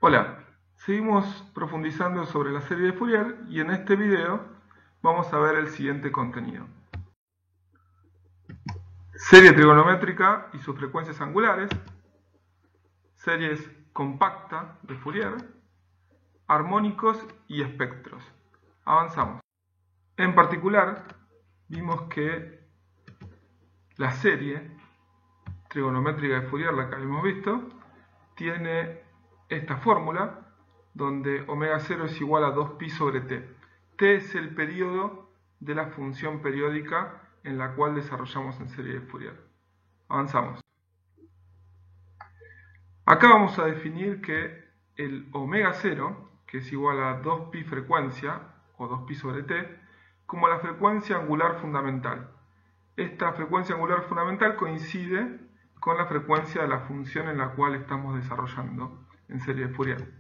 Hola, seguimos profundizando sobre la serie de Fourier y en este video vamos a ver el siguiente contenido. Serie trigonométrica y sus frecuencias angulares, series compacta de Fourier, armónicos y espectros. Avanzamos. En particular, vimos que la serie trigonométrica de Fourier, la que habíamos visto, tiene esta fórmula donde omega 0 es igual a 2pi sobre t. T es el periodo de la función periódica en la cual desarrollamos en serie de Fourier. Avanzamos. Acá vamos a definir que el omega 0, que es igual a 2pi frecuencia, o 2pi sobre t, como la frecuencia angular fundamental. Esta frecuencia angular fundamental coincide con la frecuencia de la función en la cual estamos desarrollando en serie de Fourier.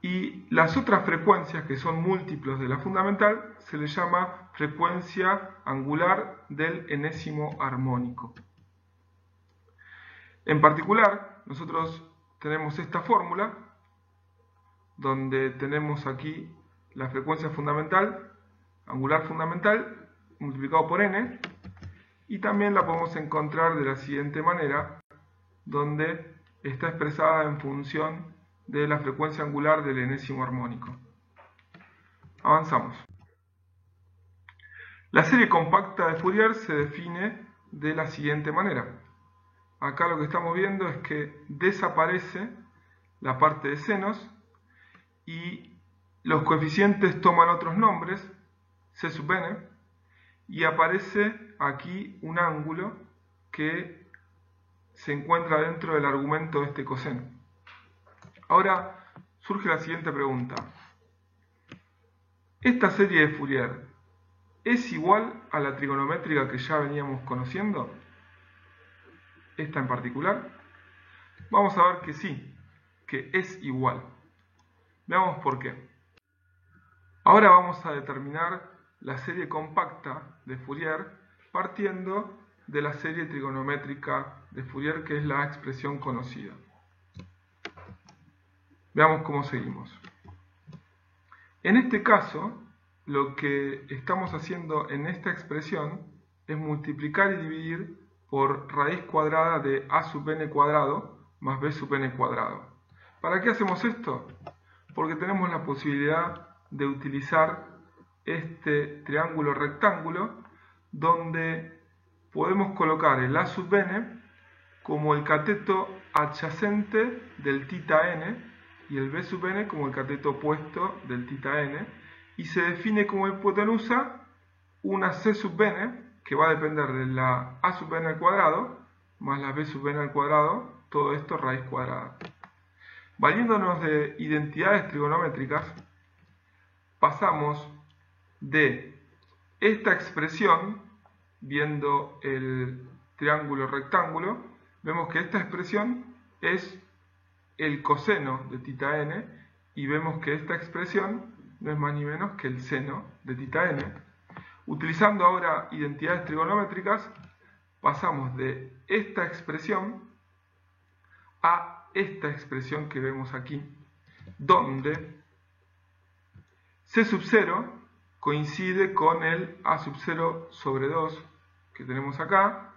Y las otras frecuencias, que son múltiplos de la fundamental, se les llama frecuencia angular del enésimo armónico. En particular, nosotros tenemos esta fórmula, donde tenemos aquí la frecuencia fundamental, angular fundamental, multiplicado por n, y también la podemos encontrar de la siguiente manera, donde está expresada en función de la frecuencia angular del enésimo armónico. Avanzamos. La serie compacta de Fourier se define de la siguiente manera. Acá lo que estamos viendo es que desaparece la parte de senos y los coeficientes toman otros nombres, c sub n, y aparece aquí un ángulo que se encuentra dentro del argumento de este coseno. Ahora surge la siguiente pregunta. ¿Esta serie de Fourier es igual a la trigonométrica que ya veníamos conociendo? Esta en particular. Vamos a ver que sí, que es igual. Veamos por qué. Ahora vamos a determinar la serie compacta de Fourier partiendo de la serie trigonométrica de Fourier, que es la expresión conocida. Veamos cómo seguimos. En este caso, lo que estamos haciendo en esta expresión es multiplicar y dividir por raíz cuadrada de a sub n cuadrado más b sub n cuadrado. ¿Para qué hacemos esto? Porque tenemos la posibilidad de utilizar este triángulo rectángulo donde podemos colocar el a sub n como el cateto adyacente del θ n y el b sub n como el cateto opuesto del θ n, y se define como hipotenusa una c sub n que va a depender de la a sub n al cuadrado más la b sub n al cuadrado, todo esto raíz cuadrada. Valiéndonos de identidades trigonométricas, pasamos de esta expresión, viendo el triángulo rectángulo, vemos que esta expresión es el coseno de θ n, y vemos que esta expresión no es más ni menos que el seno de θ n. Utilizando ahora identidades trigonométricas, pasamos de esta expresión a esta expresión que vemos aquí, donde c sub 0 coincide con el a sub 0 sobre 2 que tenemos acá.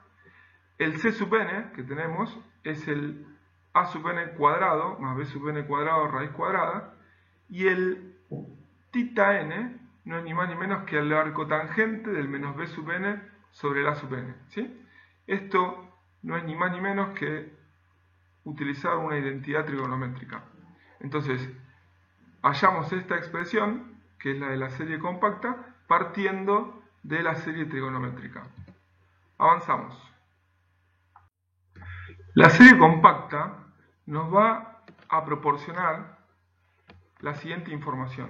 El c sub n que tenemos es el a sub n cuadrado más b sub n cuadrado raíz cuadrada, y el θ n no es ni más ni menos que el arco tangente del menos b sub n sobre el a sub n, ¿sí? Esto no es ni más ni menos que utilizar una identidad trigonométrica. Entonces, hallamos esta expresión, que es la de la serie compacta, partiendo de la serie trigonométrica. Avanzamos. La serie compacta nos va a proporcionar la siguiente información.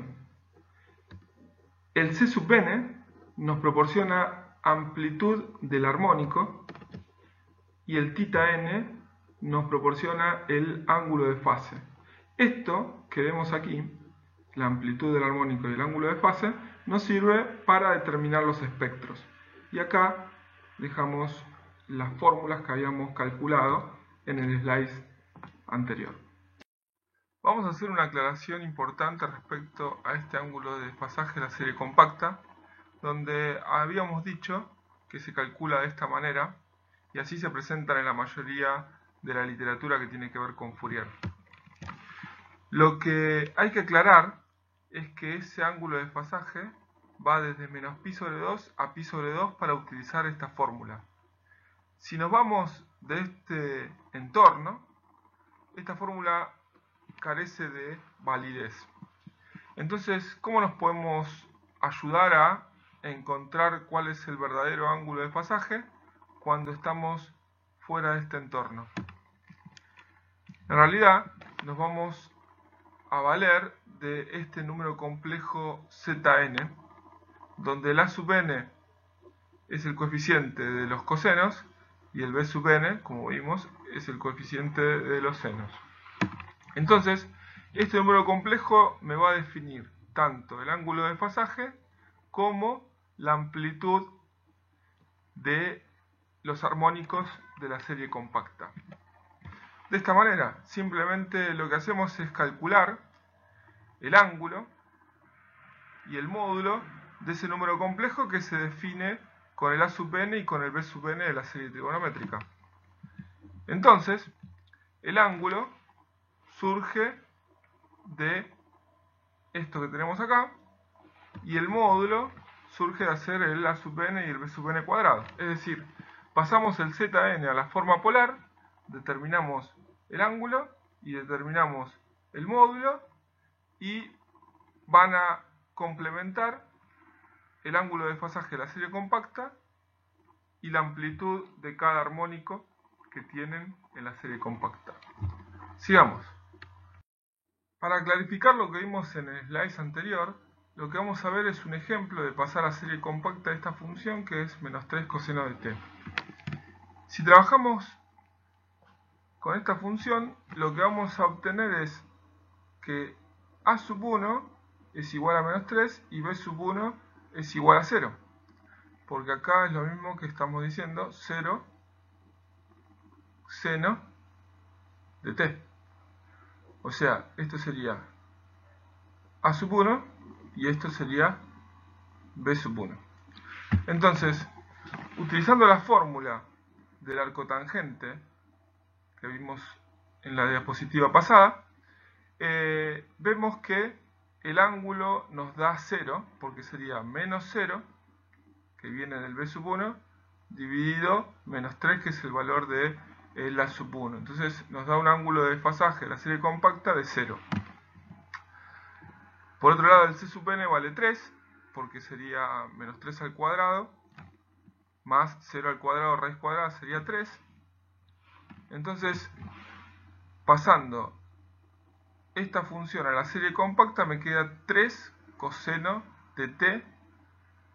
El c sub n nos proporciona amplitud del armónico y el θ n nos proporciona el ángulo de fase. Esto que vemos aquí, la amplitud del armónico y el ángulo de fase, nos sirve para determinar los espectros. Y acá dejamos las fórmulas que habíamos calculado en el slide anterior. Vamos a hacer una aclaración importante respecto a este ángulo de desfasaje de la serie compacta, donde habíamos dicho que se calcula de esta manera y así se presentan en la mayoría de la literatura que tiene que ver con Fourier. Lo que hay que aclarar es que ese ángulo de desfasaje va desde menos pi sobre 2 a pi sobre 2 para utilizar esta fórmula. Si nos vamos de este entorno, esta fórmula carece de validez. Entonces, ¿cómo nos podemos ayudar a encontrar cuál es el verdadero ángulo de desfasaje cuando estamos fuera de este entorno? En realidad, nos vamos a valer de este número complejo Zn, donde el A sub n es el coeficiente de los cosenos y el B sub n, como vimos, es el coeficiente de los senos. Entonces, este número complejo me va a definir tanto el ángulo de desfasaje como la amplitud de los armónicos de la serie compacta. De esta manera, simplemente lo que hacemos es calcular el ángulo y el módulo de ese número complejo que se define con el A sub n y con el B sub n de la serie trigonométrica. Entonces, el ángulo surge de esto que tenemos acá y el módulo surge de hacer el A sub n y el B sub n cuadrado. Es decir, pasamos el Zn a la forma polar, determinamos el ángulo y determinamos el módulo y van a complementar el ángulo de desfasaje de la serie compacta y la amplitud de cada armónico que tienen en la serie compacta. Sigamos. Para clarificar lo que vimos en el slide anterior, lo que vamos a ver es un ejemplo de pasar a serie compacta de esta función que es menos 3 coseno de t. Si trabajamos con esta función, lo que vamos a obtener es que a sub 1 es igual a menos 3 y b sub 1 es igual a 0. Porque acá es lo mismo que estamos diciendo, 0 seno de t. O sea, esto sería a sub 1 y esto sería b sub 1. Entonces, utilizando la fórmula del arcotangente que vimos en la diapositiva pasada, vemos que el ángulo nos da 0, porque sería menos 0, que viene del b sub 1, dividido menos 3, que es el valor de la sub 1. Entonces nos da un ángulo de desfasaje de la serie compacta de 0. Por otro lado, el c sub n vale 3, porque sería menos 3 al cuadrado, más 0 al cuadrado raíz cuadrada sería 3. Entonces, pasando esta función a la serie compacta, me queda 3 coseno de t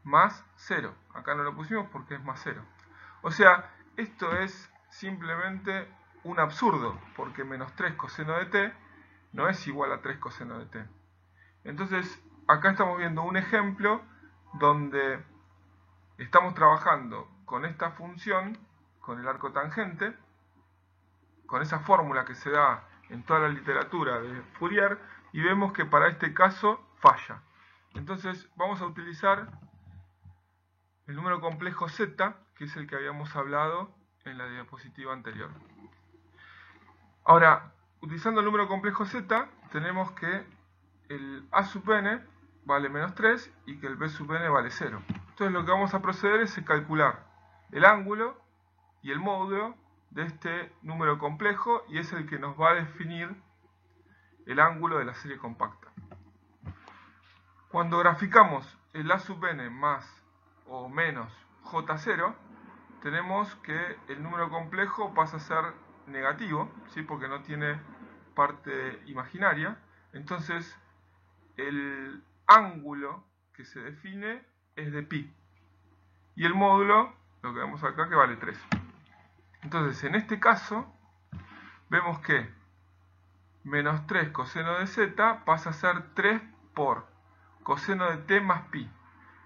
más 0. Acá no lo pusimos porque es más 0. O sea, esto es simplemente un absurdo, porque menos 3 coseno de t no es igual a 3 coseno de t. Entonces, acá estamos viendo un ejemplo donde estamos trabajando con esta función, con el arco tangente, con esa fórmula que se da en toda la literatura de Fourier, y vemos que para este caso falla. Entonces, vamos a utilizar el número complejo z, que es el que habíamos hablado en la diapositiva anterior. Ahora, utilizando el número complejo z, tenemos que el a sub n vale menos 3 y que el b sub n vale 0. Entonces lo que vamos a proceder es calcular el ángulo y el módulo de este número complejo, y es el que nos va a definir el ángulo de la serie compacta. Cuando graficamos el a sub n más o menos j0, tenemos que el número complejo pasa a ser negativo, ¿sí? Porque no tiene parte imaginaria. Entonces, el ángulo que se define es de pi. Y el módulo, lo que vemos acá, que vale 3. Entonces, en este caso, vemos que menos 3 coseno de z pasa a ser 3 por coseno de t más pi.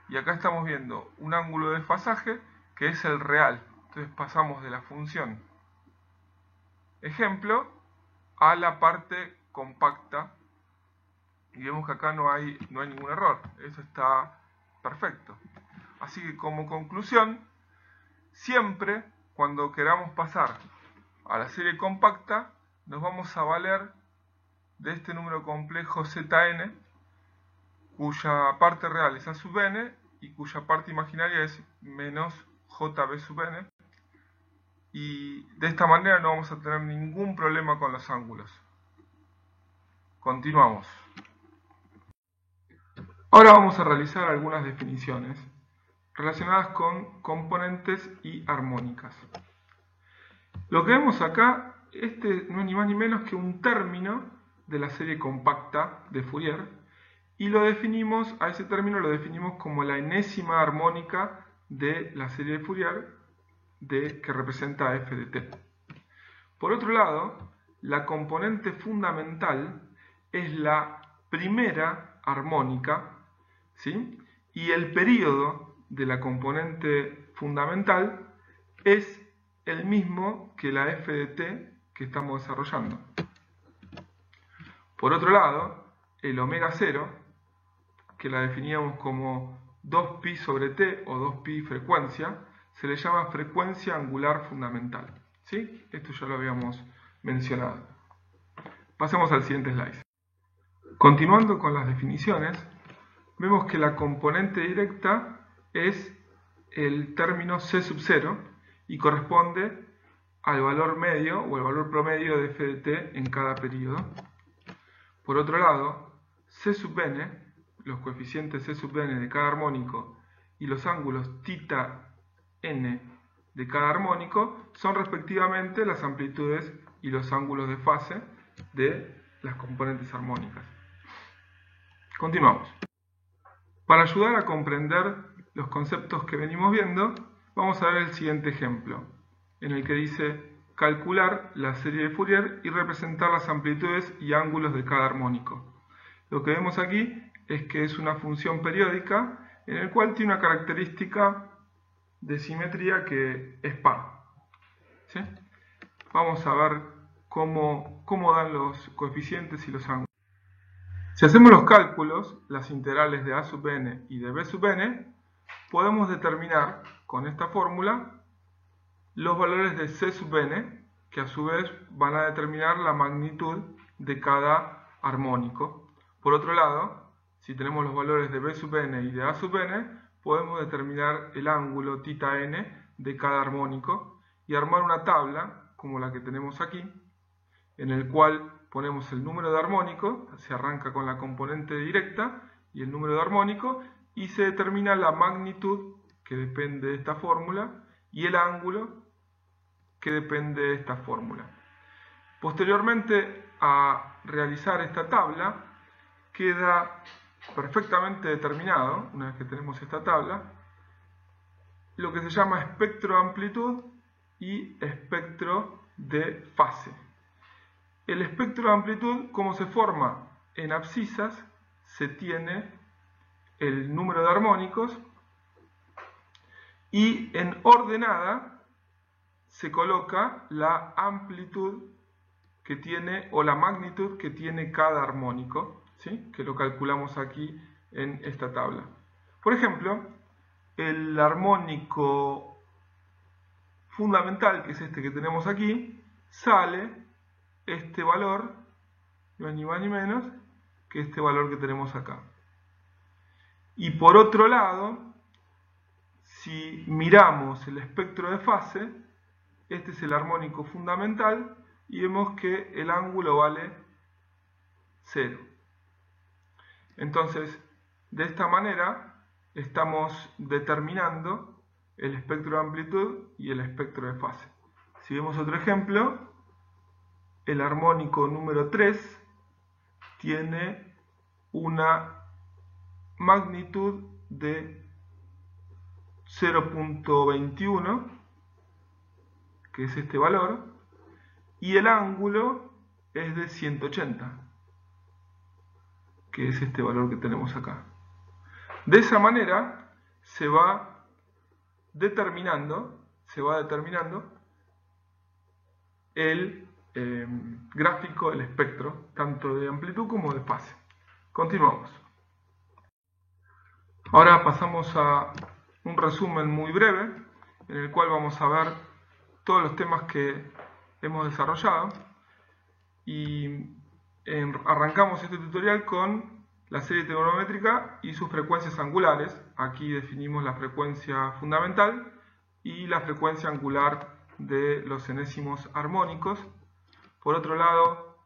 Y acá estamos viendo un ángulo de desfasaje que es el real. Entonces pasamos de la función ejemplo a la parte compacta y vemos que acá no hay ningún error, eso está perfecto. Así que como conclusión, siempre cuando queramos pasar a la serie compacta nos vamos a valer de este número complejo Zn, cuya parte real es A sub n y cuya parte imaginaria es menos JB sub n, y de esta manera no vamos a tener ningún problema con los ángulos. Continuamos. Ahora vamos a realizar algunas definiciones relacionadas con componentes y armónicas. Lo que vemos acá, no es ni más ni menos que un término de la serie compacta de Fourier, y a ese término lo definimos como la enésima armónica de la serie de Fourier que representa f de t. Por otro lado, la componente fundamental es la primera armónica, ¿sí? Y el período de la componente fundamental es el mismo que la f de t que estamos desarrollando. Por otro lado, el omega 0, que la definíamos como 2pi sobre t o 2pi frecuencia, se le llama frecuencia angular fundamental, ¿sí? Esto ya lo habíamos mencionado. Pasemos al siguiente slide. Continuando con las definiciones, vemos que la componente directa es el término C sub 0 y corresponde al valor medio o el valor promedio de f de t en cada periodo. Por otro lado, C sub n, los coeficientes C sub n de cada armónico y los ángulos θ n de cada armónico son respectivamente las amplitudes y los ángulos de fase de las componentes armónicas. Continuamos. Para ayudar a comprender los conceptos que venimos viendo, vamos a ver el siguiente ejemplo, en el que dice calcular la serie de Fourier y representar las amplitudes y ángulos de cada armónico. Lo que vemos aquí es que es una función periódica en el cual tiene una característica de simetría que es par, ¿sí? Vamos a ver cómo dan los coeficientes y los ángulos. Si hacemos los cálculos, las integrales de a sub n y de b sub n, podemos determinar con esta fórmula los valores de c sub n, que a su vez van a determinar la magnitud de cada armónico. Por otro lado, si tenemos los valores de b sub n y de a sub n, podemos determinar el ángulo θ n de cada armónico y armar una tabla, como la que tenemos aquí, en el cual ponemos el número de armónico, se arranca con la componente directa y el número de armónico, y se determina la magnitud, que depende de esta fórmula, y el ángulo, que depende de esta fórmula. Posteriormente a realizar esta tabla, queda perfectamente determinado, una vez que tenemos esta tabla, lo que se llama espectro de amplitud y espectro de fase. El espectro de amplitud, como se forma en abscisas, se tiene el número de armónicos, y en ordenada se coloca la amplitud que tiene o la magnitud que tiene cada armónico, ¿sí? Que lo calculamos aquí en esta tabla. Por ejemplo, el armónico fundamental, que es este que tenemos aquí, sale este valor, no es ni más ni menos que este valor que tenemos acá. Y por otro lado, si miramos el espectro de fase, este es el armónico fundamental y vemos que el ángulo vale 0. Entonces, de esta manera estamos determinando el espectro de amplitud y el espectro de fase. Si vemos otro ejemplo, el armónico número 3 tiene una magnitud de 0.21, que es este valor, y el ángulo es de 180, que es este valor que tenemos acá. De esa manera se va determinando el gráfico del espectro tanto de amplitud como de fase. Continuamos. Ahora pasamos a un resumen muy breve, en el cual vamos a ver todos los temas que hemos desarrollado. Y arrancamos este tutorial con la serie trigonométrica y sus frecuencias angulares. Aquí definimos la frecuencia fundamental y la frecuencia angular de los enésimos armónicos. Por otro lado,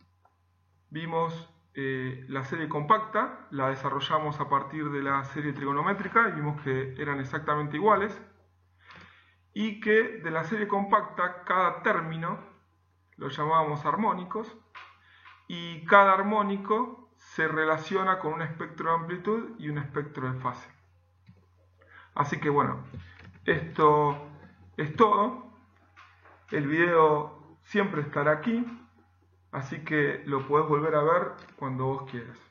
vimos la serie compacta, la desarrollamos a partir de la serie trigonométrica y vimos que eran exactamente iguales. Y que de la serie compacta cada término lo llamábamos armónicos y cada armónico se relaciona con un espectro de amplitud y un espectro de fase. Así que bueno, esto es todo. El video siempre estará aquí, así que lo podés volver a ver cuando vos quieras.